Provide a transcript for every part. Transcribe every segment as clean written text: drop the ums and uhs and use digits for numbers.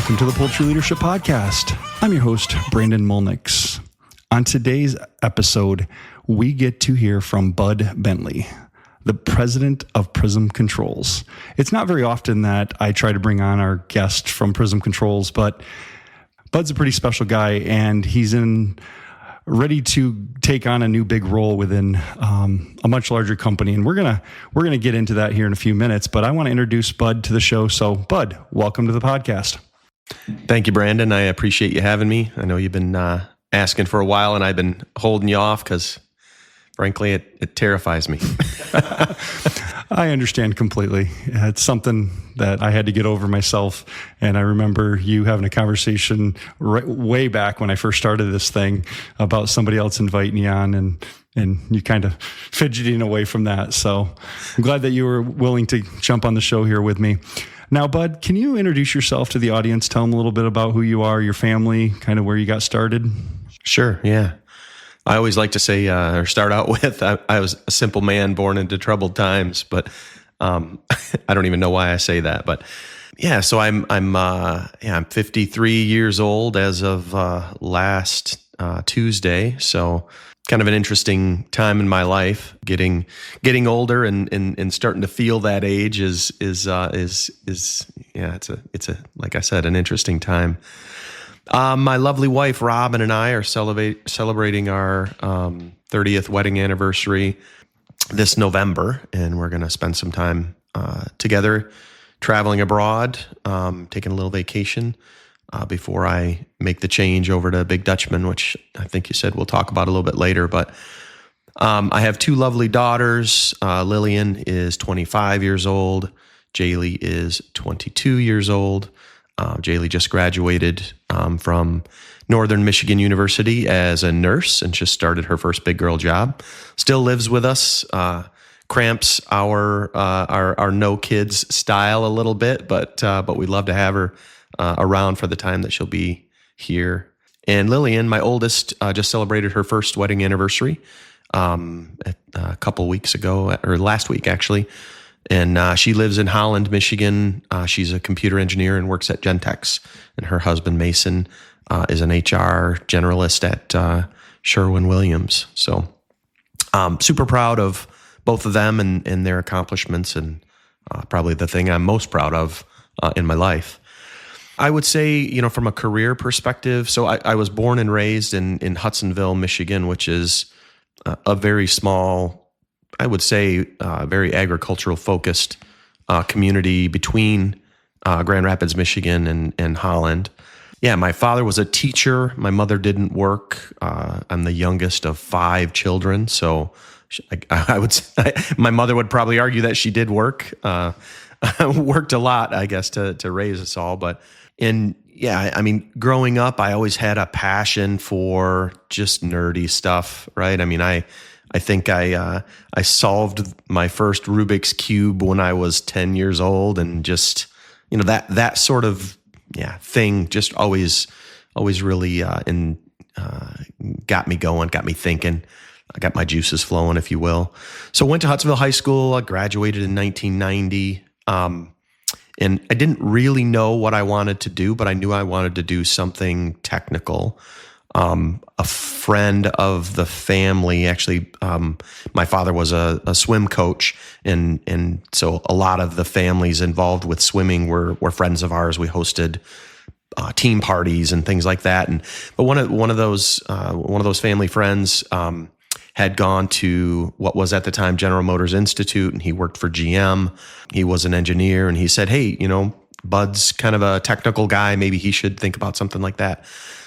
Welcome to the Poultry Leadership Podcast. I'm your host, Brandon Mulnix. On today's episode, we get to hear from Budd Bentley, the President of Prism Controls. It's not very often that I try to bring on our guest from Prism Controls, but Bud's a pretty special guy, and he's ready to take on a new big role within a much larger company. And we're gonna get into that here in a few minutes, but I want to introduce Budd to the show. So Budd, welcome to the podcast. Thank you, Brandon. I appreciate you having me. I know you've been asking for a while, and I've been holding you off because, frankly, it terrifies me. I understand completely. It's something that I had to get over myself. And I remember you having a conversation way back when I first started this thing about somebody else inviting you on, and you kind of fidgeting away from that. So I'm glad that you were willing to jump on the show here with me. Now, Budd, can you introduce yourself to the audience? Tell them a little bit about who you are, your family, kind of where you got started. Sure, yeah. I always like to say, or start out with, I was a simple man born into troubled times, but I don't even know why I say that. But yeah, so I'm 53 years old as of last Tuesday. So kind of an interesting time in my life. Getting older and starting to feel that age is it's a like I said, an interesting time. My lovely wife, Robin, and I are celebrating our 30th wedding anniversary this November, and we're going to spend some time together traveling abroad, taking a little vacation before I make the change over to Big Dutchman, which I think you said we'll talk about a little bit later. But I have two lovely daughters. Lillian is 25 years old. Jaylee is 22 years old. Jaylee just graduated from Northern Michigan University as a nurse and just started her first big girl job. Still lives with us, cramps our no kids style a little bit, but we'd love to have her around for the time that she'll be here. And Lillian, my oldest, just celebrated her first wedding anniversary a couple weeks ago, or last week actually. And she lives in Holland, Michigan. She's a computer engineer and works at Gentex. And her husband, Mason, is an HR generalist at Sherwin-Williams. So super proud of both of them and their accomplishments, and probably the thing I'm most proud of in my life. I would say, from a career perspective, so I was born and raised in Hudsonville, Michigan, which is a very small, I would say, very agricultural focused community between Grand Rapids, Michigan and Holland. Yeah, my father was a teacher. My mother didn't work. I'm the youngest of 5 children. So I would say, my mother would probably argue that she did work, worked a lot, I guess, to raise us all. And yeah, I mean, growing up, I always had a passion for just nerdy stuff, right? I mean, I think I solved my first Rubik's Cube when I was 10 years old, and just, that sort of thing just always really got me going, got me thinking. I got my juices flowing, if you will. So went to Hudsonville High School. I graduated in 1990. And I didn't really know what I wanted to do, but I knew I wanted to do something technical. A friend of the family, actually, my father was a swim coach, and so a lot of the families involved with swimming were friends of ours. We hosted team parties and things like that. But one of those family friends had gone to what was at the time General Motors Institute, and he worked for GM. He was an engineer, and he said, "Hey, Bud's kind of a technical guy. Maybe he should think about something like that."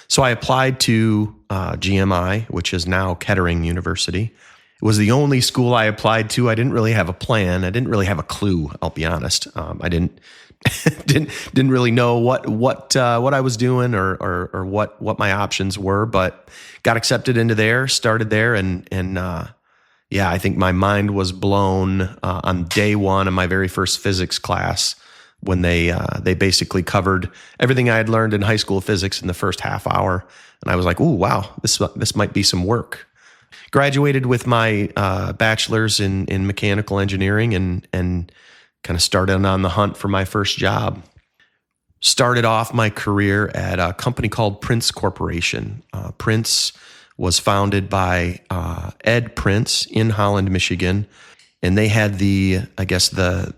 So I applied to GMI, which is now Kettering University. It was the only school I applied to. I didn't really have a plan. I didn't really have a clue, I'll be honest. I didn't really know what I was doing or what my options were, but got accepted into there, started there, and I think my mind was blown on day one of my very first physics class, when they basically covered everything I had learned in high school physics in the first half hour. And I was like, ooh, wow, this might be some work. Graduated with my bachelor's in mechanical engineering and kind of started on the hunt for my first job. started off my career at a company called Prince Corporation. Prince was founded by Ed Prince in Holland, Michigan, and they had their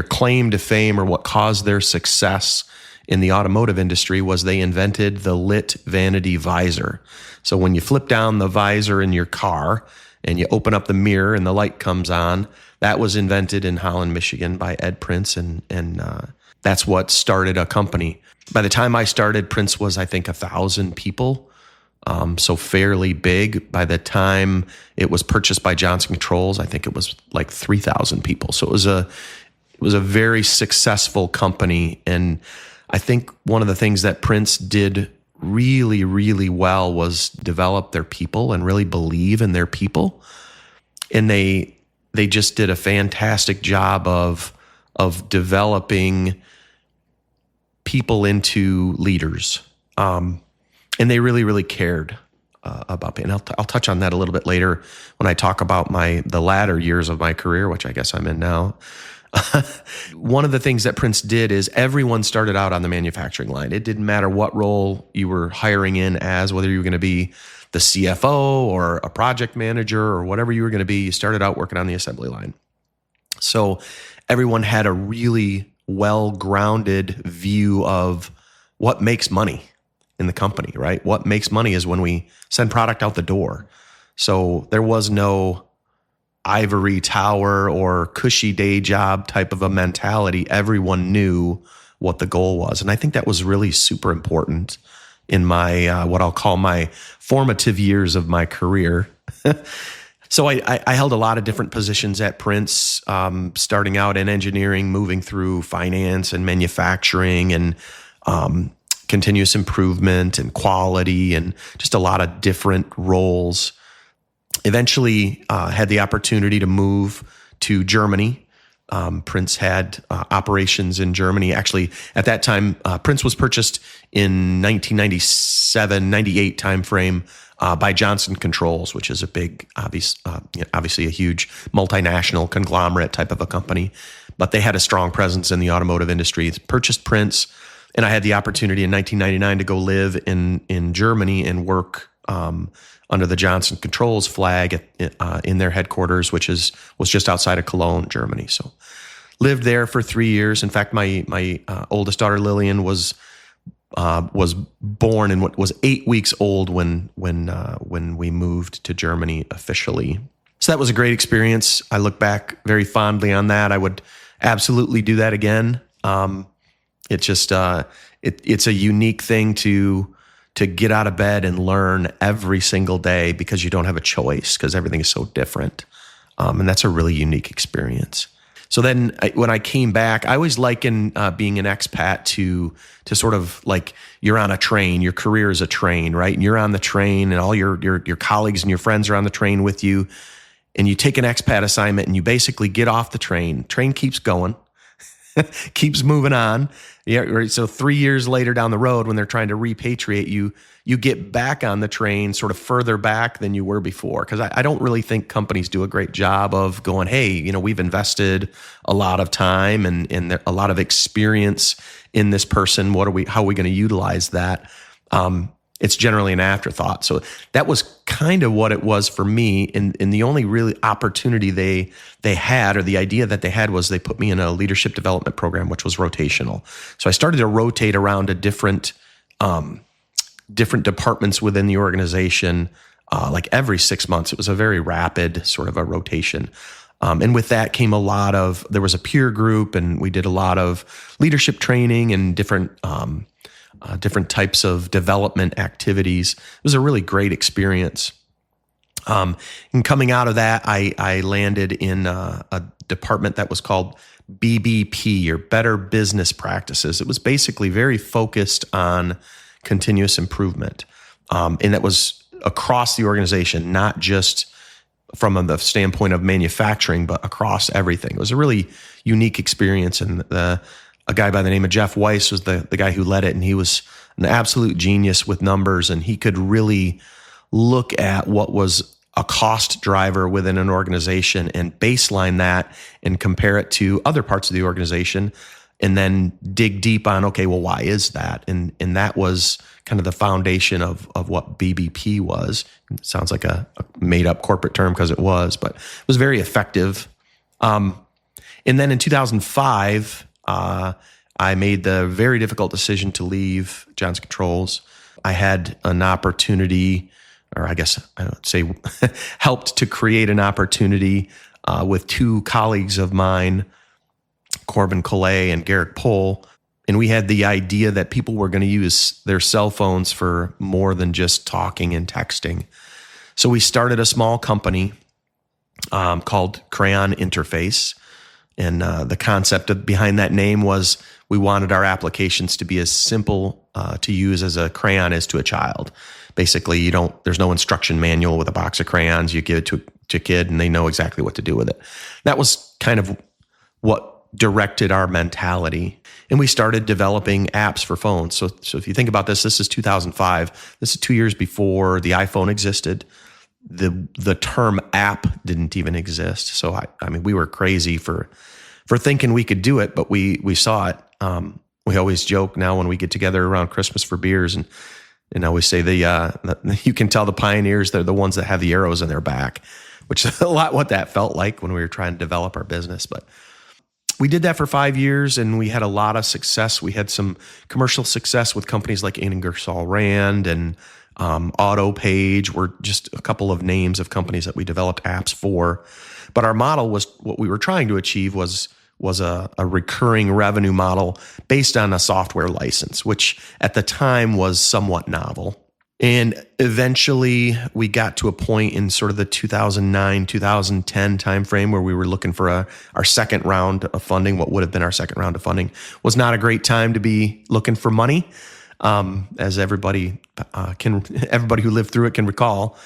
claim to fame, or what caused their success in the automotive industry, was they invented the lit vanity visor. So when you flip down the visor in your car and you open up the mirror and the light comes on, that was invented in Holland, Michigan by Ed Prince, and that's what started a company. By the time I started, Prince was, I think, 1,000 people, so fairly big. By the time it was purchased by Johnson Controls, I think it was like 3,000 people. So it was a very successful company, and I think one of the things that Prince did really, really well was develop their people and really believe in their people. And they just did a fantastic job of developing people into leaders. And they really, really cared about it. And I'll touch on that a little bit later when I talk about the latter years of my career, which I guess I'm in now. One of the things that Prince did is everyone started out on the manufacturing line. It didn't matter what role you were hiring in as, whether you were going to be the CFO or a project manager or whatever you were going to be, you started out working on the assembly line. So everyone had a really well-grounded view of what makes money in the company, right? What makes money is when we send product out the door. So there was no ivory tower or cushy day job type of a mentality. Everyone knew what the goal was. And I think that was really super important in my, what I'll call my formative years of my career. So I held a lot of different positions at Prince, starting out in engineering, moving through finance and manufacturing and continuous improvement and quality and just a lot of different roles. Eventually had the opportunity to move to Germany. Prince had operations in Germany. Actually, at that time, Prince was purchased in 1997, 98 timeframe by Johnson Controls, which is a big, obviously a huge multinational conglomerate type of a company. But they had a strong presence in the automotive industry. It's purchased Prince, and I had the opportunity in 1999 to go live in Germany and work under the Johnson Controls flag in their headquarters, which was just outside of Cologne, Germany. So lived there for 3 years. In fact, my oldest daughter Lillian was born and was 8 weeks old when we moved to Germany officially. So that was a great experience. I look back very fondly on that. I would absolutely do that again. It's just it's a unique thing to get out of bed and learn every single day because you don't have a choice because everything is so different. And that's a really unique experience. So then when I came back, I always liken being an expat to sort of like you're on a train. Your career is a train, right? And you're on the train and all your colleagues and your friends are on the train with you. And you take an expat assignment and you basically get off the train. Train keeps going, keeps moving on. Yeah, right. So 3 years later down the road, when they're trying to repatriate you, you get back on the train sort of further back than you were before. Because I don't really think companies do a great job of going, hey, we've invested a lot of time and a lot of experience in this person. How are we going to utilize that? It's generally an afterthought. So that was kind of what it was for me. And the only really opportunity they had, or the idea that they had, was they put me in a leadership development program, which was rotational. So I started to rotate around to different departments within the organization, like every 6 months. It was a very rapid sort of a rotation. And with that came there was a peer group, and we did a lot of leadership training and different types of development activities. It was a really great experience. And coming out of that, I landed in a department that was called BBP, or Better Business Practices. It was basically very focused on continuous improvement. And that was across the organization, not just from the standpoint of manufacturing, but across everything. It was a really unique experience. And a guy by the name of Jeff Weiss was the guy who led it, and he was an absolute genius with numbers, and he could really look at what was a cost driver within an organization and baseline that and compare it to other parts of the organization and then dig deep on, okay, well, why is that? And that was kind of the foundation of what BBP was. It sounds like a made up corporate term because it was, but it was very effective. And then in 2005, I made the very difficult decision to leave Johnson Controls. I had an opportunity, or I guess I would say helped to create an opportunity with two colleagues of mine, Corbin Collet and Garrick Pohl. And we had the idea that people were going to use their cell phones for more than just talking and texting. So we started a small company called Crayon Interface. And the concept behind that name was we wanted our applications to be as simple to use as a crayon is to a child. Basically, there's no instruction manual with a box of crayons. You give it to a kid and they know exactly what to do with it. That was kind of what directed our mentality. And we started developing apps for phones. So if you think about this is 2005. This is 2 years before the iPhone existed. The term app didn't even exist. So I mean, we were crazy for thinking we could do it, but we saw it. We always joke now when we get together around Christmas for beers, and I always say you can tell the pioneers, they're the ones that have the arrows in their back, which is a lot what that felt like when we were trying to develop our business. But we did that for 5 years, and we had a lot of success. We had some commercial success with companies like Ingersoll Rand and AutoPage were just a couple of names of companies that we developed apps for. But our model was, what we were trying to achieve was a recurring revenue model based on a software license, which at the time was somewhat novel. And eventually we got to a point in sort of the 2009, 2010 timeframe where we were looking for our second round of funding. What would have been our second round of funding was not a great time to be looking for money. As everybody who lived through it can recall.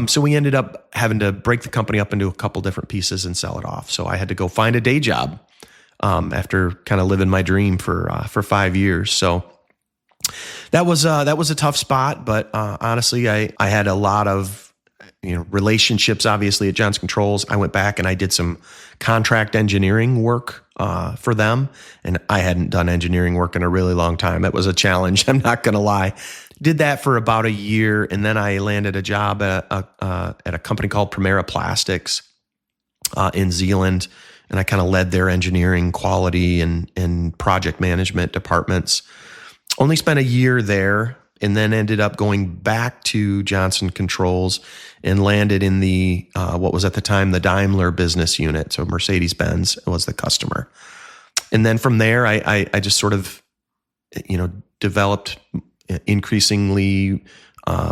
So we ended up having to break the company up into a couple different pieces and sell it off. So I had to go find a day job after kind of living my dream for 5 years. So that was a tough spot, but honestly, I had a lot of relationships. Obviously, at Johnson Controls, I went back and I did some contract engineering work for them, and I hadn't done engineering work in a really long time. It was a challenge. I'm not going to lie. Did that for about a year, and then I landed a job at a company called Primera Plastics in Zealand, and I kind of led their engineering, quality, and project management departments. Only spent a year there, and then ended up going back to Johnson Controls and landed in the what was at the time the Daimler business unit. So Mercedes-Benz was the customer. And then from there, I just sort of, developed increasingly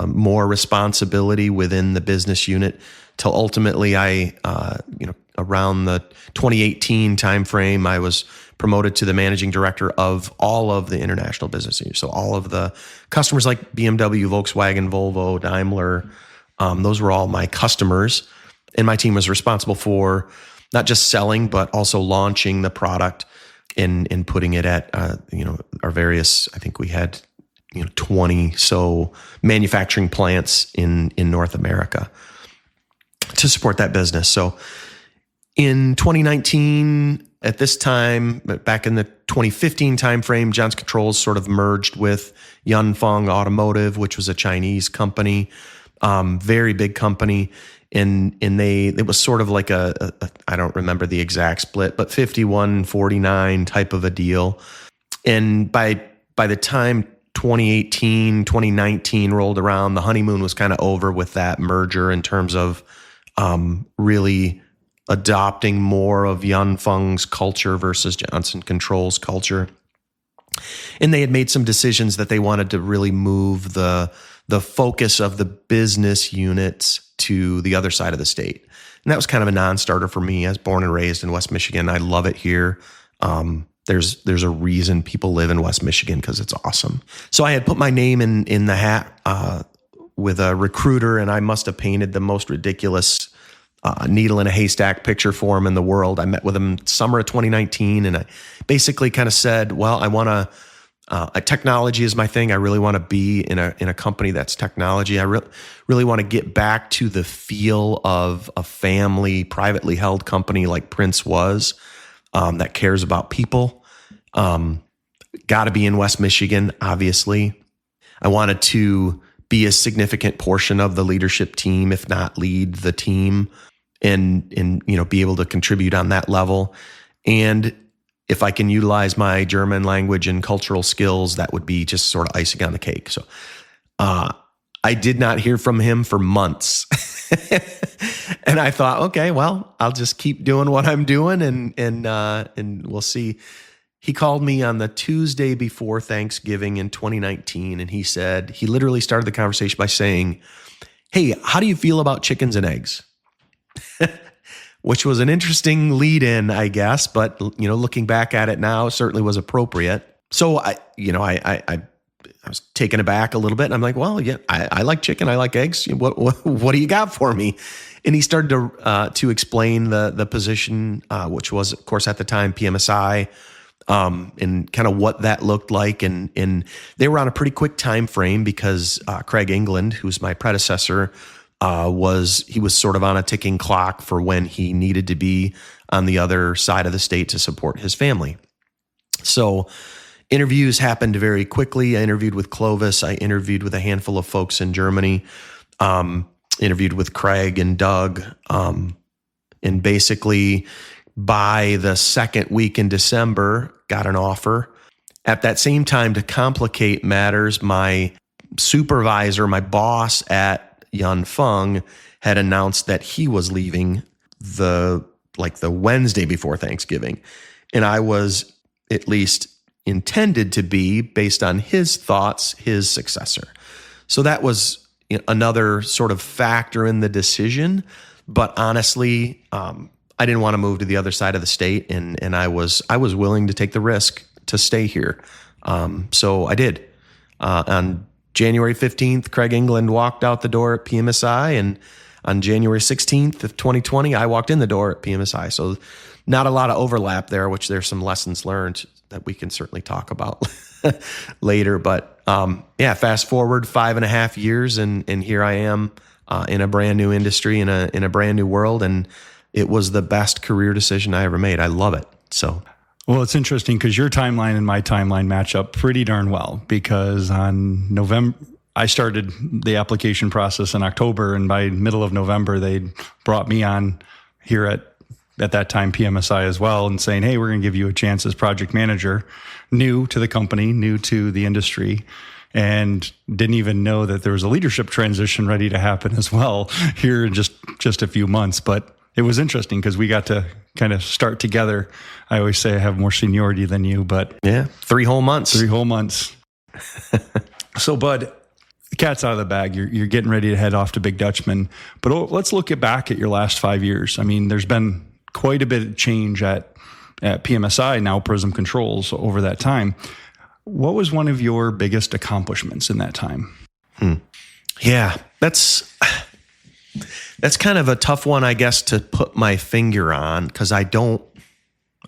more responsibility within the business unit till ultimately around the 2018 timeframe, I was promoted to the managing director of all of the international business units. So all of the customers like BMW, Volkswagen, Volvo, Daimler, those were all my customers. And my team was responsible for not just selling, but also launching the product and putting it at, our various, I think we had, 20 so manufacturing plants in North America to support that business. So in 2019, at this time, back in the 2015 timeframe, Johnson Controls sort of merged with Yunfeng Automotive, which was a Chinese company, very big company. And it was sort of like a I don't remember the exact split, but 51-49 type of a deal. And by the time 2018, 2019 rolled around, the honeymoon was kind of over with that merger in terms of really adopting more of Yunfeng's culture versus Johnson Controls culture. And they had made some decisions that they wanted to really move the focus of the business units to the other side of the state. And that was kind of a non-starter for me. I was born and raised in West Michigan. I love it here. There's a reason people live in West Michigan because it's awesome. So I had put my name in the hat with a recruiter, and I must have painted the most ridiculous needle in a haystack picture for him in the world. I met with him summer of 2019, and I basically kind of said, well, I want to, technology is my thing. I really want to be in a company that's technology. I really want to get back to the feel of a family, privately held company like Prince was, that cares about people. Got to be in West Michigan, obviously. I wanted to be a significant portion of the leadership team, if not lead the team, and be able to contribute on that level. And if I can utilize my German language and cultural skills, that would be just sort of icing on the cake. So I did not hear from him for months. And I thought, okay, well, I'll just keep doing what I'm doing and we'll see. He called me on the Tuesday before Thanksgiving in 2019, and he literally started the conversation by saying, "Hey, how do you feel about chickens and eggs?" Which was an interesting lead in, I guess, but looking back at it now, certainly was appropriate. So I was taken aback a little bit, and I'm like, "Well, yeah, I like chicken, I like eggs. What do you got for me?" And he started to explain the position, which was, of course, at the time PMSI. And kind of what that looked like. And they were on a pretty quick time frame because Craig England, who's my predecessor, was sort of on a ticking clock for when he needed to be on the other side of the state to support his family. So interviews happened very quickly. I interviewed with Clovis. I interviewed with a handful of folks in Germany, interviewed with Craig and Doug, and basically by the second week in December, got an offer. At that same time, to complicate matters, my supervisor, my boss at Yanfeng, had announced that he was leaving the Wednesday before Thanksgiving. And I was at least intended to be, based on his thoughts, his successor. So that was another sort of factor in the decision. But honestly, I didn't want to move to the other side of the state, and I was willing to take the risk to stay here. So I did. On January 15th, Craig England walked out the door at PMSI, and on January 16th of 2020, I walked in the door at PMSI. So not a lot of overlap there, which there's some lessons learned that we can certainly talk about later. But fast forward 5.5 years, and here I am in a brand new industry, in a brand new world, and it was the best career decision I ever made. I love it. So, well, it's interesting because your timeline and my timeline match up pretty darn well, because on November, I started the application process in October, and by middle of November, they brought me on here at that time PMSI as well, and saying, "Hey, we're going to give you a chance as project manager, new to the company, new to the industry." And didn't even know that there was a leadership transition ready to happen as well here in just a few months. But it was interesting because we got to kind of start together. I always say I have more seniority than you, but yeah, 3 whole months. 3 whole months. So, Bud, the cat's out of the bag. You're getting ready to head off to Big Dutchman. But let's look back at your last 5 years. I mean, there's been quite a bit of change at PMSI, now Prism Controls, over that time. What was one of your biggest accomplishments in that time? Yeah, that's kind of a tough one, I guess, to put my finger on, because I don't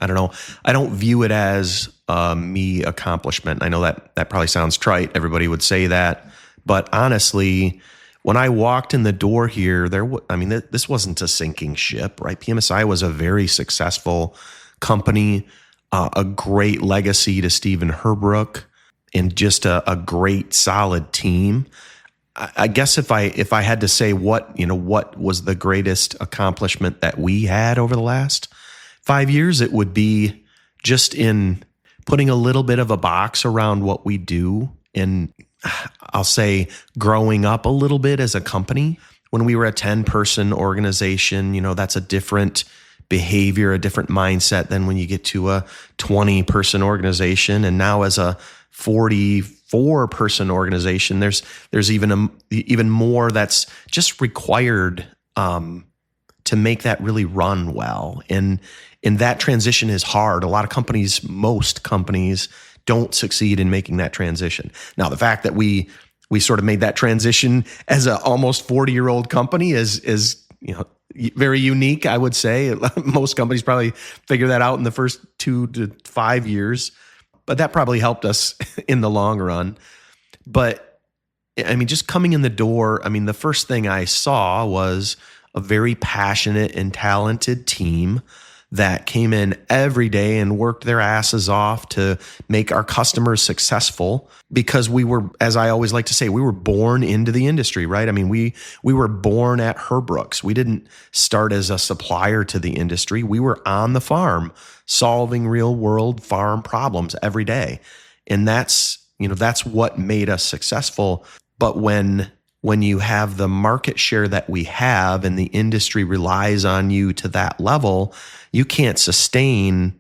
view it as a me accomplishment. I know that probably sounds trite. Everybody would say that. But honestly, when I walked in the door here, this wasn't a sinking ship, right? PMSI was a very successful company, a great legacy to Stephen Herbrook, and just a great, solid team. I guess if I had to say what was the greatest accomplishment that we had over the last 5 years, it would be just in putting a little bit of a box around what we do, and I'll say growing up a little bit as a company. When we were a 10-person organization, that's a different behavior, a different mindset than when you get to a 20-person organization. And now as a 44-person organization, there's even more that's just required to make that really run well. And that transition is hard. A lot of companies, most companies, don't succeed in making that transition. Now, the fact that we sort of made that transition as a almost 40-year-old company is very unique, I would say. Most companies probably figure that out in the first 2 to 5 years, but that probably helped us in the long run. But I mean, just coming in the door, the first thing I saw was a very passionate and talented team that came in every day and worked their asses off to make our customers successful, because we were, as I always like to say, we were born into the industry, right? I mean, we were born at Herbrooks. We didn't start as a supplier to the industry. We were on the farm solving real world farm problems every day. And that's what made us successful. But when you have the market share that we have and the industry relies on you to that level, you can't sustain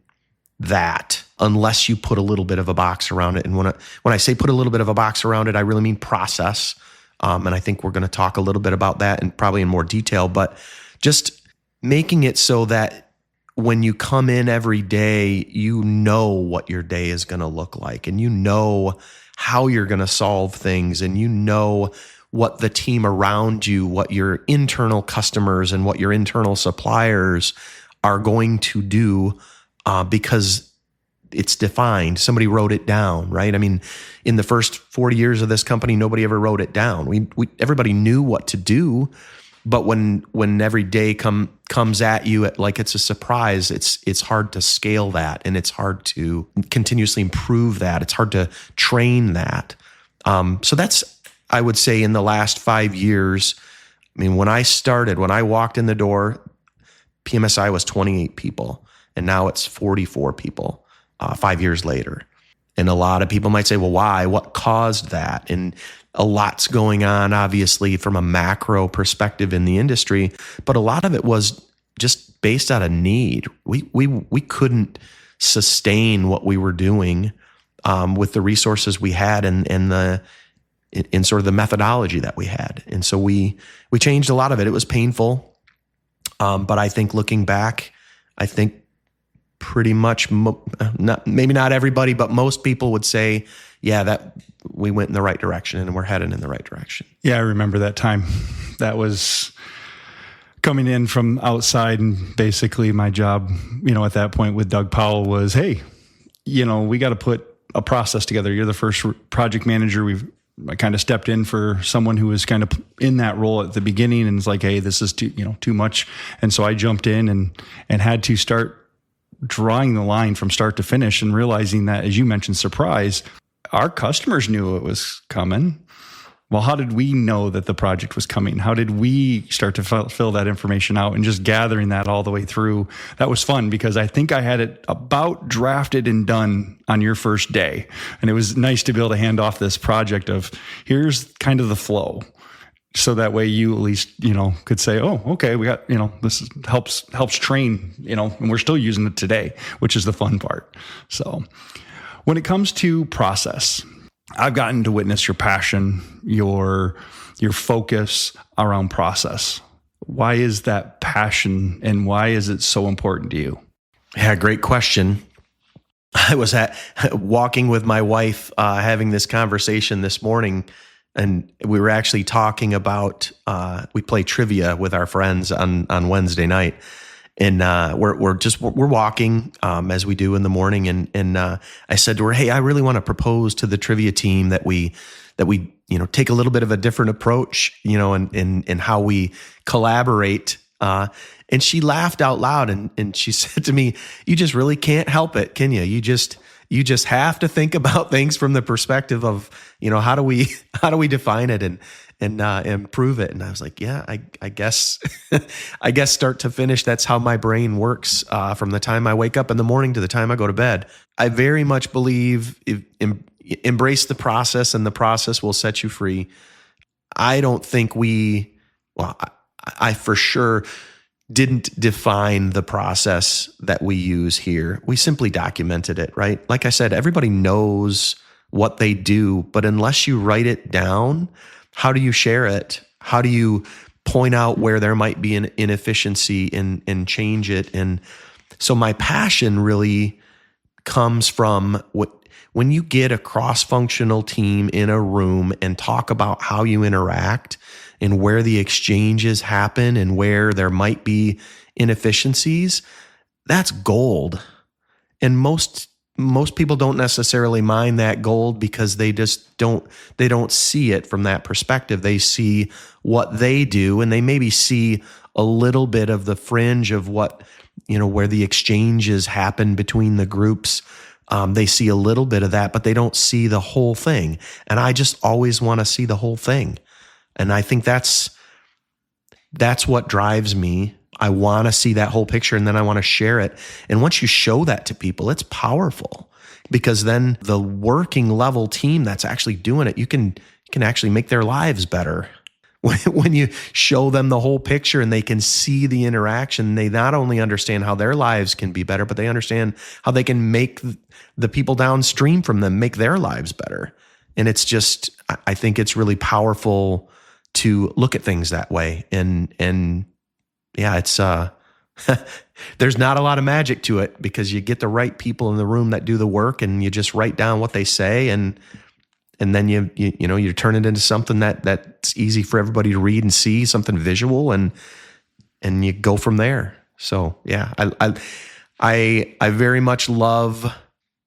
that unless you put a little bit of a box around it. And when I say put a little bit of a box around it, I really mean process. And I think we're going to talk a little bit about that and probably in more detail, but just making it so that when you come in every day, you know what your day is going to look like, and you know how you're going to solve things, and you know what the team around you, what your internal customers and what your internal suppliers are going to do, because it's defined. Somebody wrote it down, right? I mean, in the first 40 years of this company, nobody ever wrote it down. Everybody knew what to do, but when every day comes at you like it's a surprise, it's hard to scale that, and it's hard to continuously improve that. It's hard to train that. So that's, I would say, in the last 5 years. I mean, when I walked in the door, PMSI was 28 people, and now it's 44 people 5 years later. And a lot of people might say, well, why? What caused that? And a lot's going on, obviously, from a macro perspective in the industry, but a lot of it was just based out of need. We couldn't sustain what we were doing with the resources we had and in sort of the methodology that we had. And so we changed a lot of it. It was painful. But I think looking back, I think pretty much, maybe not everybody, but most people would say, yeah, that we went in the right direction and we're headed in the right direction. Yeah, I remember that time. That was coming in from outside, and basically my job, at that point with Doug Powell was, hey, we got to put a process together. You're the first project manager. I kind of stepped in for someone who was kind of in that role at the beginning, and it's like, hey, this is too much. And so I jumped in and had to start drawing the line from start to finish, and realizing that, as you mentioned, surprise, our customers knew it was coming. Well, how did we know that the project was coming? How did we start to fill that information out, and just gathering that all the way through? That was fun, because I think I had it about drafted and done on your first day. And it was nice to be able to hand off this project of, here's kind of the flow. So that way you at least, could say, oh, okay, we got, this helps train, and we're still using it today, which is the fun part. So when it comes to process, I've gotten to witness your passion, your focus around process. Why is that passion, and why is it so important to you? Yeah, great question. I was walking with my wife, having this conversation this morning, and we were actually talking about, we play trivia with our friends on Wednesday night. And we're walking as we do in the morning, and I said to her, "Hey, I really want to propose to the trivia team that we take a little bit of a different approach, in how we collaborate." And she laughed out loud, and she said to me, "You just really can't help it, can you? You just have to think about things from the perspective of how do we define it and improve it." And I was like, yeah, I guess, start to finish, that's how my brain works, from the time I wake up in the morning to the time I go to bed. I very much believe embrace the process, and the process will set you free. I don't think I for sure didn't define the process that we use here. We simply documented it, right? Like I said, everybody knows what they do, but unless you write it down, how do you share it? How do you point out where there might be an inefficiency and change it? And so my passion really comes from when you get a cross-functional team in a room and talk about how you interact and where the exchanges happen and where there might be inefficiencies, that's gold. And most people don't necessarily mine that gold because they don't see it from that perspective. They see what they do, and they maybe see a little bit of the fringe of what where the exchanges happen between the groups. They see a little bit of that, but they don't see the whole thing. And I just always want to see the whole thing. And I think that's what drives me. I want to see that whole picture, and then I want to share it. And once you show that to people, it's powerful, because then the working level team that's actually doing it, you can actually make their lives better. When you show them the whole picture and they can see the interaction, they not only understand how their lives can be better, but they understand how they can make the people downstream from them make their lives better. And it's just, I think it's really powerful to look at things that way. And yeah, it's, there's not a lot of magic to it, because you get the right people in the room that do the work, and you just write down what they say, and then you turn it into something that's easy for everybody to read and see, something visual, and you go from there. So yeah, I very much love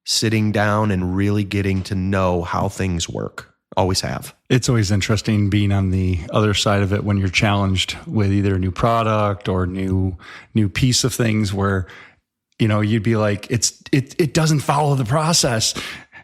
sitting down and really getting to know how things work. Always have. It's always interesting being on the other side of it when you're challenged with either a new product or new piece of things where, you'd be like, it doesn't follow the process.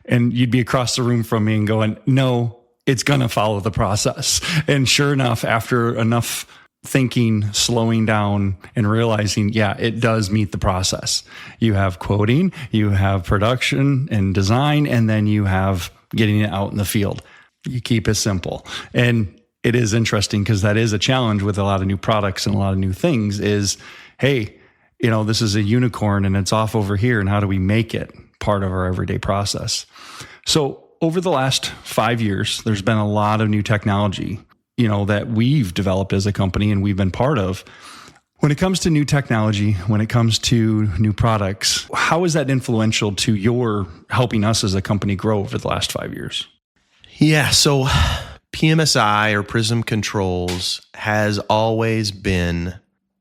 And you'd be across the room from me and going, no, it's going to follow the process. And sure enough, after enough thinking, slowing down and realizing, yeah, it does meet the process. You have quoting, you have production and design, and then you have getting it out in the field. You keep it simple. And it is interesting, because that is a challenge with a lot of new products and a lot of new things is, hey, this is a unicorn and it's off over here. And how do we make it part of our everyday process? So over the last 5 years, there's been a lot of new technology, that we've developed as a company and we've been part of. When it comes to new technology, when it comes to new products, how is that influential to your helping us as a company grow over the last 5 years? Yeah, so PMSI, or Prism Controls, has always been,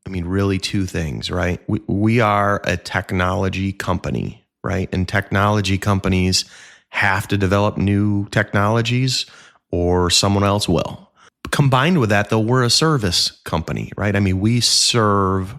really two things, right? We are a technology company, right? And technology companies have to develop new technologies or someone else will. Combined with that, though, we're a service company, right? We serve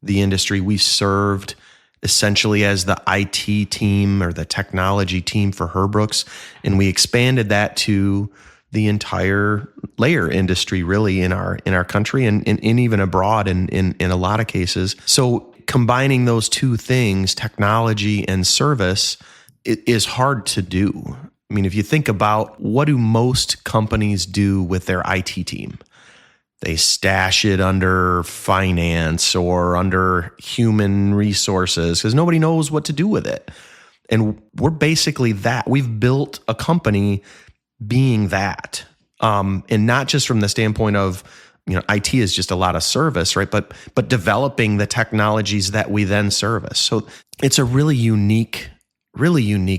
the industry. We served essentially as the IT team or the technology team for Herbrooks, and we expanded that to the entire layer industry, really, in our country and even abroad in a lot of cases. So combining those two things, technology and service, it is hard to do. If you think about, what do most companies do with their IT team? They stash it under finance or under human resources, because nobody knows what to do with it. And we're basically that. We've built a company being that. And not just from the standpoint of, IT is just a lot of service, right? But developing the technologies that we then service. So it's a really unique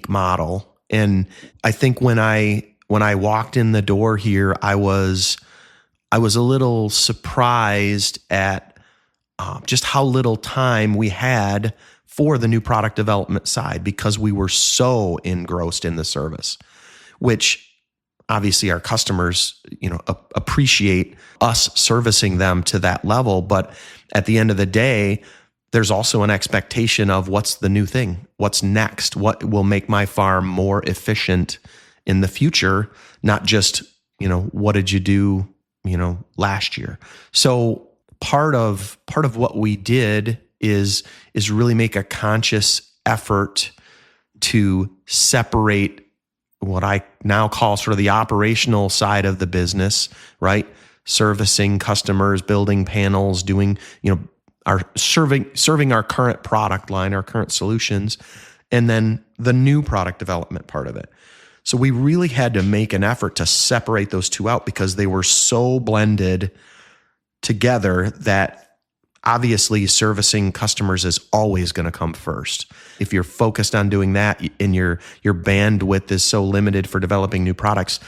model. And I think when I walked in the door here, I was a little surprised at just how little time we had for the new product development side, because we were so engrossed in the service, which obviously our customers, appreciate us servicing them to that level. But at the end of the day, there's also an expectation of what's the new thing, what's next, what will make my farm more efficient in the future, not just, what did you do, last year. So part of what we did is really make a conscious effort to separate what I now call sort of the operational side of the business, right? Servicing customers, building panels, doing, our serving our current product line, our current solutions, and then the new product development part of it. So we really had to make an effort to separate those two out, because they were so blended together that obviously servicing customers is always going to come first. If you're focused on doing that and your bandwidth is so limited for developing new products,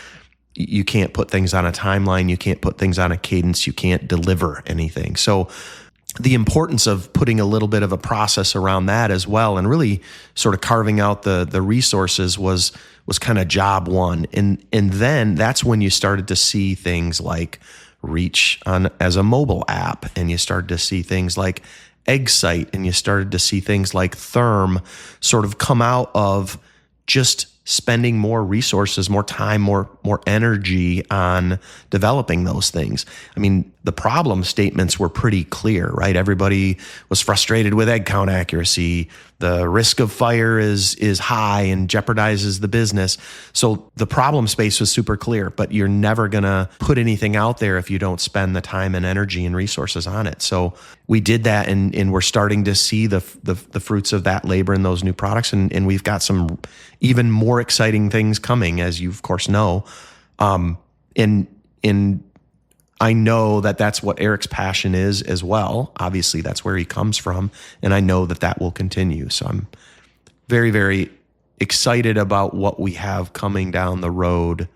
you can't put things on a timeline, you can't put things on a cadence, you can't deliver anything. So the importance of putting a little bit of a process around that as well, and really sort of carving out the resources was kind of job one. And then that's when you started to see things like reach on as a mobile app, and you started to see things like Eggsite, and you started to see things like Therm sort of come out of just spending more resources, more time, more energy on developing those things. I mean, the problem statements were pretty clear, right? Everybody was frustrated with egg count accuracy. The risk of fire is high and jeopardizes the business. So the problem space was super clear, but you're never going to put anything out there if you don't spend the time and energy and resources on it. So we did that, and we're starting to see the fruits of that labor in those new products. And we've got some even more exciting things coming, as you of course know. And I know that that's what Eric's passion is as well. Obviously, that's where he comes from, and I know that that will continue. So I'm very, very excited about what we have coming down the road,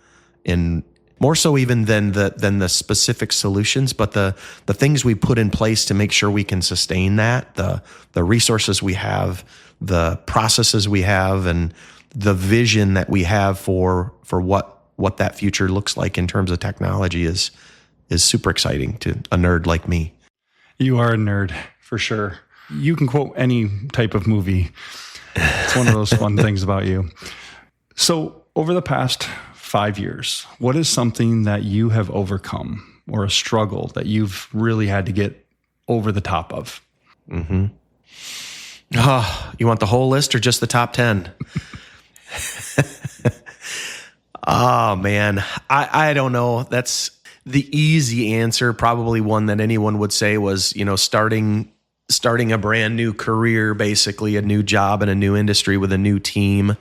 and more so even than the specific solutions, but the things we put in place to make sure we can sustain that, the resources we have, the processes we have, and the vision that we have for what that future looks like in terms of technology is super exciting to a nerd like me. You are a nerd, for sure. You can quote any type of movie. It's one of those fun things about you. So over the past 5 years, what is something that you have overcome, or a struggle that you've really had to get over the top of? Mm-hmm. Oh, you want the whole list or just the top 10? Oh, man. I don't know. That's the easy answer, probably one that anyone would say was, starting a brand new career, basically a new job in a new industry with a new team,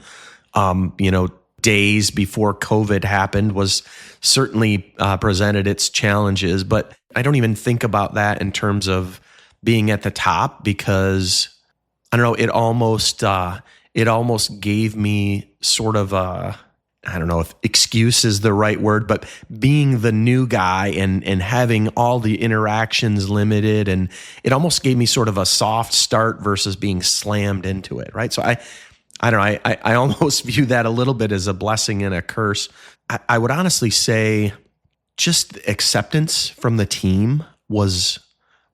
days before COVID happened was certainly presented its challenges. But I don't even think about that in terms of being at the top, because I don't know, it almost gave me sort of I don't know if excuse is the right word, but being the new guy and having all the interactions limited, and it almost gave me sort of a soft start versus being slammed into it, right? So I don't know, I almost view that a little bit as a blessing and a curse. I would honestly say just acceptance from the team was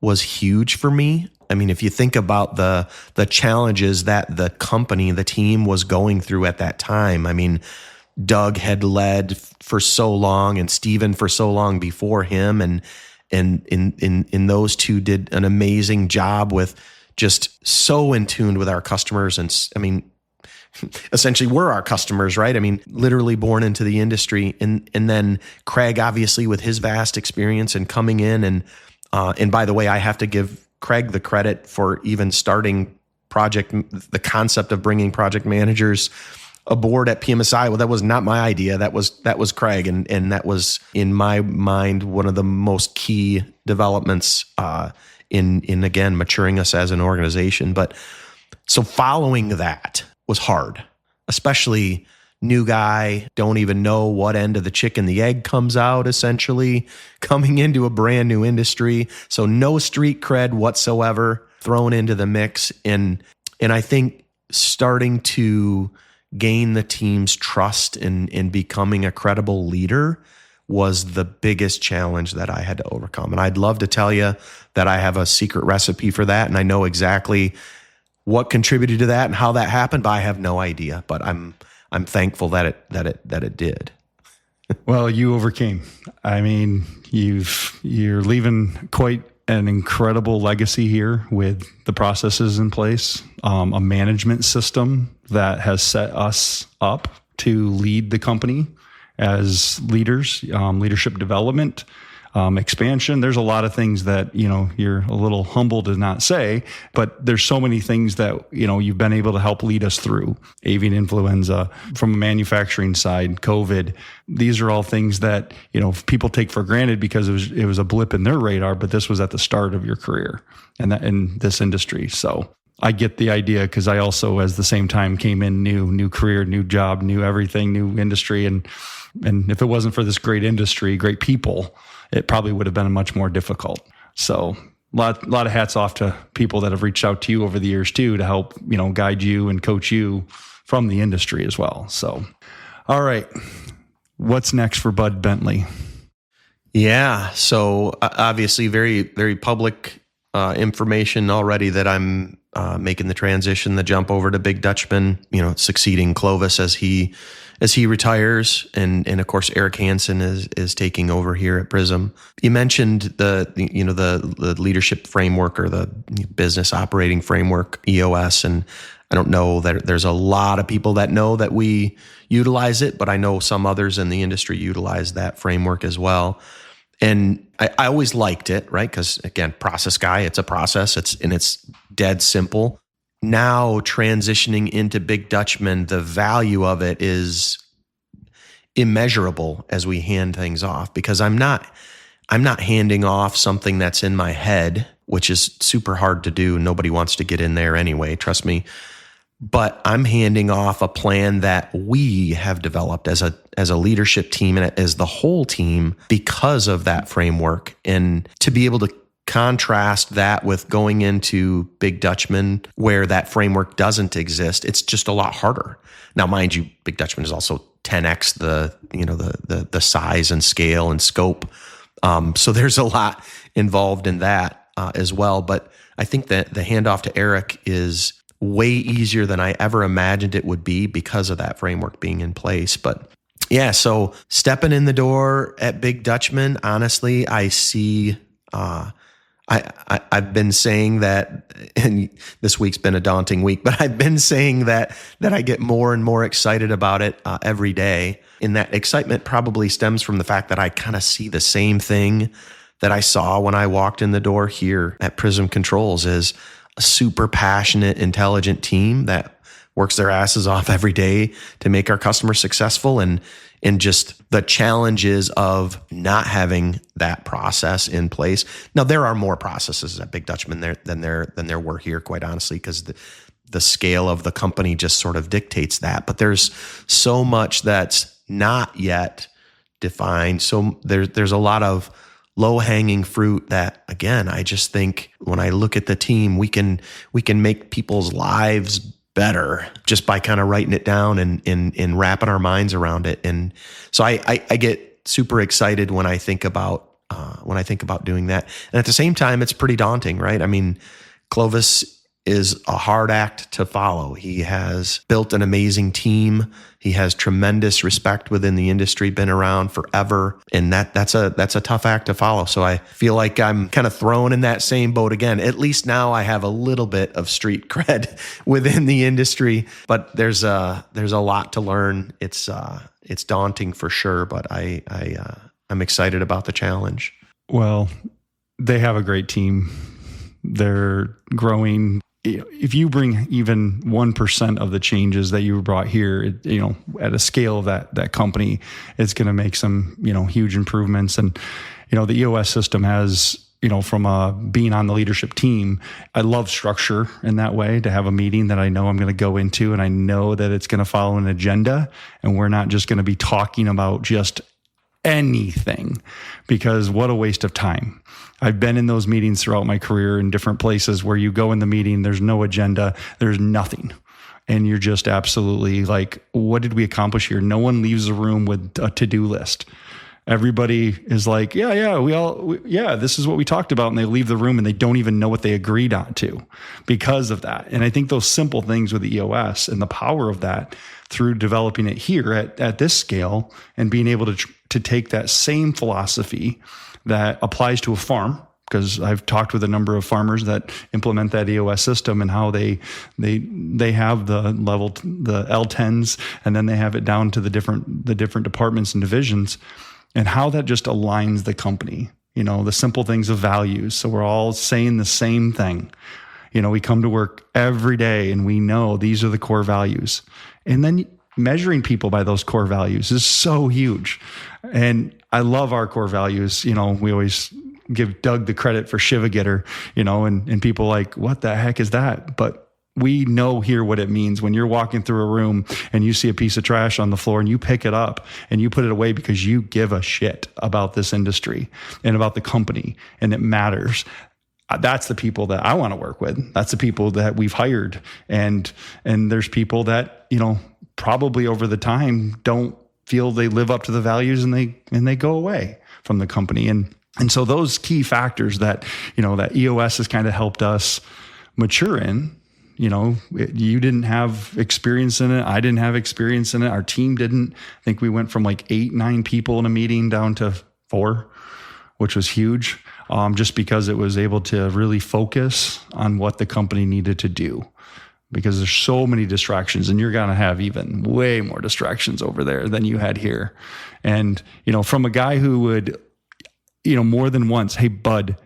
huge for me. I mean, if you think about the challenges that the company, the team was going through at that time, I mean, Doug had led for so long, and Steven for so long before him, and in those two did an amazing job with just so in tune with our customers. And I mean, essentially we're our customers, right? I mean, literally born into the industry. And then Craig, obviously with his vast experience and coming in, and by the way, I have to give Craig the credit for even starting the concept of bringing project managers aboard at PMSI. Well, that was not my idea. That was Craig. And that was, in my mind, one of the most key developments in again, maturing us as an organization. But so following that was hard, especially new guy, don't even know what end of the chicken the egg comes out, essentially coming into a brand new industry. So no street cred whatsoever thrown into the mix. And I think starting to gain the team's trust in becoming a credible leader was the biggest challenge that I had to overcome. And I'd love to tell you that I have a secret recipe for that, and I know exactly what contributed to that and how that happened, but I have no idea. But I'm thankful that it did. Well, you overcame. I mean, you're leaving quite an incredible legacy here with the processes in place, a management system that has set us up to lead the company as leaders, leadership development, expansion. There's a lot of things that, you're a little humble to not say, but there's so many things that, you've been able to help lead us through. Avian influenza, from a manufacturing side, COVID. These are all things that, people take for granted because it was a blip in their radar, but this was at the start of your career and that in this industry. So I get the idea, because I also, at the same time, came in new career, new job, new everything, new industry. And if it wasn't for this great industry, great people, it probably would have been much more difficult. So a lot of hats off to people that have reached out to you over the years too, to help, guide you and coach you from the industry as well. So, all right, what's next for Budd Bentley? Yeah. So obviously very, very public information already that I'm making the transition, the jump over to Big Dutchman, succeeding Clovis as he retires. And of course, Eric Hansen is taking over here at Prism. You mentioned the leadership framework or the business operating framework, EOS. And I don't know that there's a lot of people that know that we utilize it, but I know some others in the industry utilize that framework as well. And I always liked it, right? Because again, process guy, it's a process. It's dead simple. Now transitioning into Big Dutchman, the value of it is immeasurable as we hand things off, because I'm not handing off something that's in my head, which is super hard to do. Nobody wants to get in there anyway, trust me. But I'm handing off a plan that we have developed as a leadership team and as the whole team because of that framework. And to be able to contrast that with going into Big Dutchman where that framework doesn't exist, it's just a lot harder. Now, mind you, Big Dutchman is also 10x the size and scale and scope. So there's a lot involved in that as well. But I think that the handoff to Eric is way easier than I ever imagined it would be because of that framework being in place. But yeah, so stepping in the door at Big Dutchman, honestly, I see, I've been saying that, and this week's been a daunting week, but I've been saying that I get more and more excited about it every day. And that excitement probably stems from the fact that I kind of see the same thing that I saw when I walked in the door here at Prism Controls, is a super passionate, intelligent team that works their asses off every day to make our customers successful, and just the challenges of not having that process in place. Now, there are more processes at Big Dutchman than there were here, quite honestly, because the scale of the company just sort of dictates that. But there's so much that's not yet defined. So there's a lot of low-hanging fruit that, again, I just think when I look at the team, we can make people's lives better just by kind of writing it down and wrapping our minds around it. And so I get super excited when I think about doing that. And at the same time, it's pretty daunting, right? I mean, Clovis is a hard act to follow. He has built an amazing team. He has tremendous respect within the industry, been around forever. And that's a tough act to follow. So I feel like I'm kind of thrown in that same boat again. At least now I have a little bit of street cred within the industry, but there's a lot to learn. It's daunting for sure, but I'm excited about the challenge. Well, they have a great team. They're growing. If you bring even 1% of the changes that you brought here, at a scale of that company, it's going to make some, huge improvements. And, the EOS system has, from being on the leadership team, I love structure in that way, to have a meeting that I know I'm going to go into, and I know that it's going to follow an agenda, and we're not just going to be talking about just anything, because what a waste of time. I've been in those meetings throughout my career in different places where you go in the meeting, there's no agenda, there's nothing. And you're just absolutely like, what did we accomplish here? No one leaves the room with a to-do list. Everybody is like, this is what we talked about. And they leave the room and they don't even know what they agreed on to because of that. And I think those simple things with the EOS and the power of that through developing it here at this scale and being able to take that same philosophy that applies to a farm, because I've talked with a number of farmers that implement that EOS system and how they have the L10s, and then they have it down to the different departments and divisions, and how that just aligns the company. The simple things of values. So we're all saying the same thing. We come to work every day and we know these are the core values. And then measuring people by those core values is so huge. And I love our core values. We always give Doug the credit for Shiva Getter, and people like, what the heck is that? But we know here what it means when you're walking through a room and you see a piece of trash on the floor and you pick it up and you put it away because you give a shit about this industry and about the company, and it matters. That's the people that I want to work with. That's the people that we've hired. And there's people that, probably over the time don't feel they live up to the values and they go away from the company. And so those key factors that, that EOS has kind of helped us mature in, you didn't have experience in it. I didn't have experience in it. Our team didn't. I think we went from like 8, 9 people in a meeting down to 4, which was huge. Just because it was able to really focus on what the company needed to do, because there's so many distractions, and you're going to have even way more distractions over there than you had here. And, from a guy who would, more than once, hey, Bud,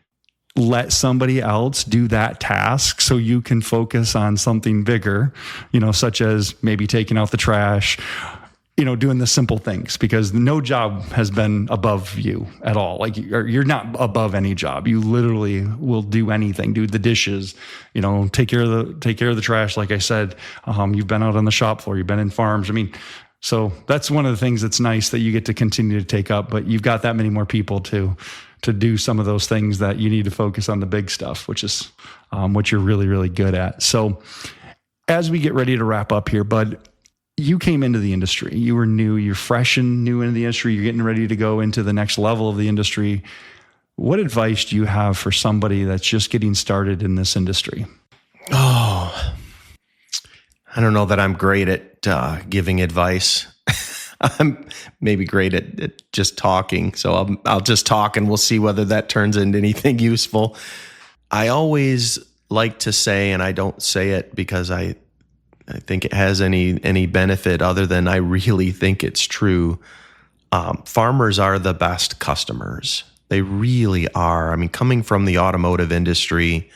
let somebody else do that task so you can focus on something bigger, such as maybe taking out the trash, doing the simple things, because no job has been above you at all. Like you're not above any job. You literally will do anything, do the dishes, take care of the trash. Like I said, you've been out on the shop floor, you've been in farms. So that's one of the things that's nice that you get to continue to take up, but you've got that many more people to do some of those things that you need to focus on the big stuff, which is what you're really, really good at. So as we get ready to wrap up here, Bud, you came into the industry. You were new. You're fresh and new into the industry. You're getting ready to go into the next level of the industry. What advice do you have for somebody that's just getting started in this industry? Oh, I don't know that I'm great at giving advice. I'm maybe great at just talking. So I'll just talk and we'll see whether that turns into anything useful. I always like to say, and I don't say it because I think it has any benefit other than I really think it's true. Farmers are the best customers. They really are. Coming from the automotive industry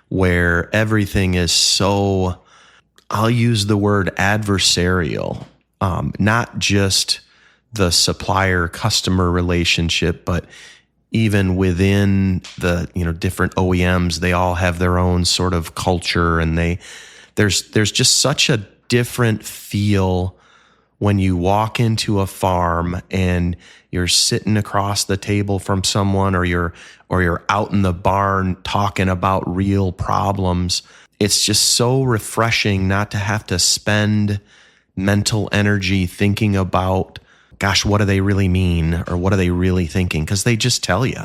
where everything is so, I'll use the word adversarial, not just the supplier-customer relationship, but even within the different OEMs, they all have their own sort of culture, and there's just such a different feel when you walk into a farm and you're sitting across the table from someone, or you're out in the barn talking about real problems. It's just so refreshing not to have to spend mental energy thinking about, gosh, what do they really mean? Or what are they really thinking? Because they just tell you.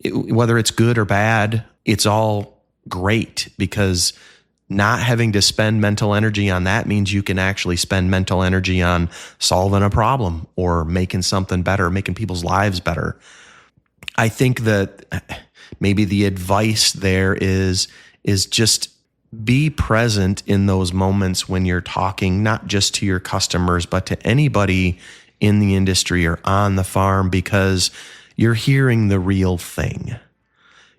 Whether it's good or bad, it's all great, because not having to spend mental energy on that means you can actually spend mental energy on solving a problem or making something better, making people's lives better. I think that maybe the advice there is just be present in those moments when you're talking, not just to your customers, but to anybody in the industry or on the farm, because you're hearing the real thing.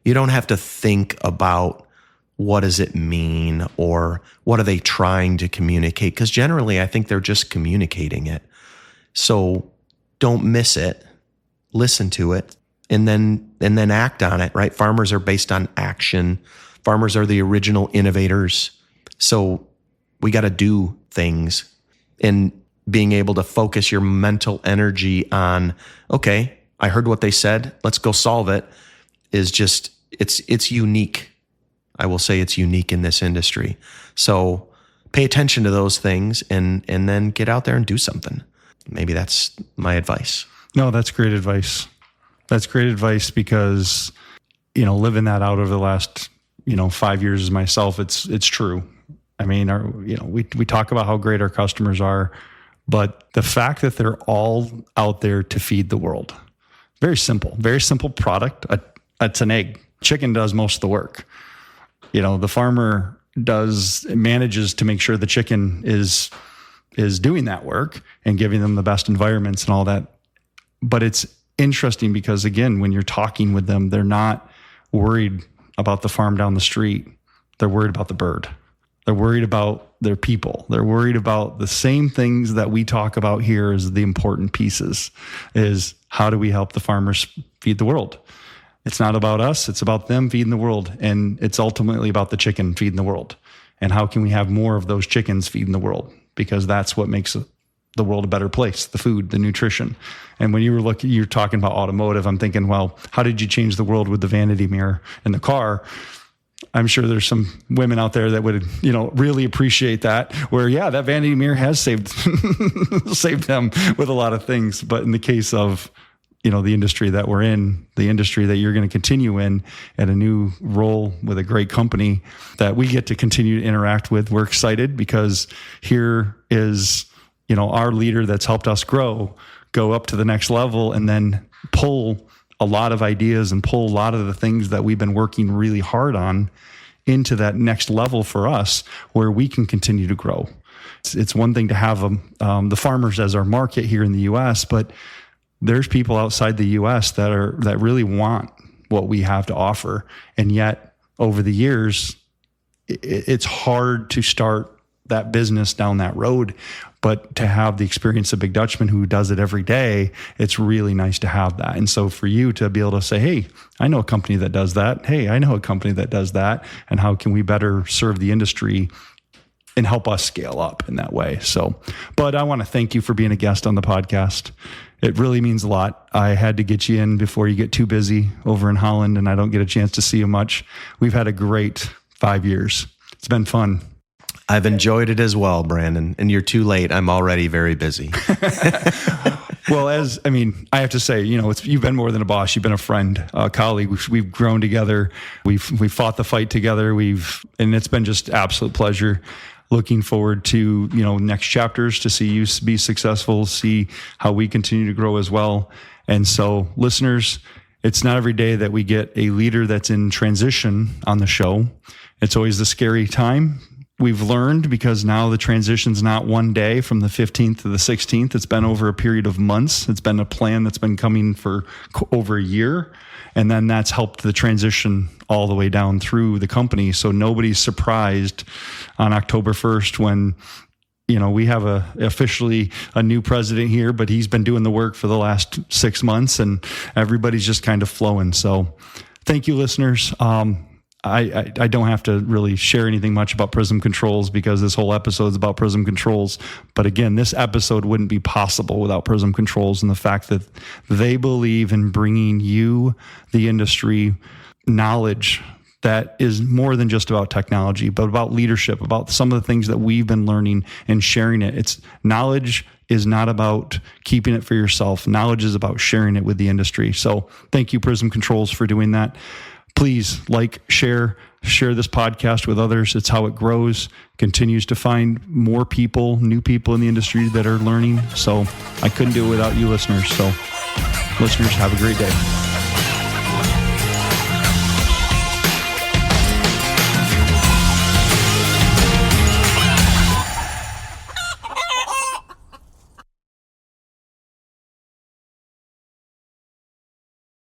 You don't have to think about what does it mean or what are they trying to communicate, because generally I think they're just communicating it. So don't miss it, listen to it, and then act on it, right? Farmers are based on action. Farmers are the original innovators. So we got to do things, and being able to focus your mental energy on, okay, I heard what they said, let's go solve it, is just, it's unique. I will say it's unique in this industry. So pay attention to those things and then get out there and do something. Maybe that's my advice. No, that's great advice. That's great advice, because, living that out over the last, 5 years myself, it's true. We talk about how great our customers are, but the fact that they're all out there to feed the world, very simple product. It's an egg. Chicken does most of the work. The farmer manages to make sure the chicken is doing that work and giving them the best environments and all that. But it's interesting because, again, when you're talking with them, they're not worried about the farm down the street. They're worried about the bird. They're worried about their people. They're worried about the same things that we talk about here as the important pieces, is how do we help the farmers feed the world? It's not about us. It's about them feeding the world. And it's ultimately about the chicken feeding the world. And how can we have more of those chickens feeding the world? Because that's what makes the world a better place, the food, the nutrition. And when you're talking about automotive, I'm thinking, well, how did you change the world with the vanity mirror in the car? I'm sure there's some women out there that would, really appreciate that, where, that vanity mirror has saved them with a lot of things. But in the case of, the industry that we're in, the industry that you're going to continue in at a new role with a great company that we get to continue to interact with, we're excited because here is, our leader that's helped us go up to the next level and then pull a lot of ideas and pull a lot of the things that we've been working really hard on into that next level for us where we can continue to grow. It's one thing to have the farmers as our market here in the U.S., but there's people outside the U.S. that really want what we have to offer. And yet over the years, it's hard to start that business down that road. But to have the experience of Big Dutchman, who does it every day, it's really nice to have that. And so for you to be able to say, hey, I know a company that does that. Hey, I know a company that does that. And how can we better serve the industry and help us scale up in that way? So, but I want to thank you for being a guest on the podcast. It really means a lot. I had to get you in before you get too busy over in Holland and I don't get a chance to see you much. We've had a great 5 years. It's been fun. I've enjoyed it as well, Brandon, and you're too late. I'm already very busy. Well, I have to say, you've been more than a boss. You've been a friend, a colleague. We've grown together. We've fought the fight together. And it's been just absolute pleasure. Looking forward to, next chapters to see you be successful, see how we continue to grow as well. And so listeners, it's not every day that we get a leader that's in transition on the show. It's always the scary time. We've learned because now the transition's not one day from the 15th to the 16th. It's been over a period of months. It's been a plan that's been coming for over a year. And then that's helped the transition all the way down through the company. So nobody's surprised on October 1st when, we have officially a new president here, but he's been doing the work for the last 6 months and everybody's just kind of flowing. So thank you, listeners. I don't have to really share anything much about Prism Controls because this whole episode is about Prism Controls. But again, this episode wouldn't be possible without Prism Controls and the fact that they believe in bringing you, the industry, knowledge that is more than just about technology, but about leadership, about some of the things that we've been learning and sharing it. It's knowledge is not about keeping it for yourself. Knowledge is about sharing it with the industry. So thank you, Prism Controls, for doing that. Please share this podcast with others. It's how it grows, continues to find more people, new people in the industry that are learning. So I couldn't do it without you listeners. So listeners, have a great day.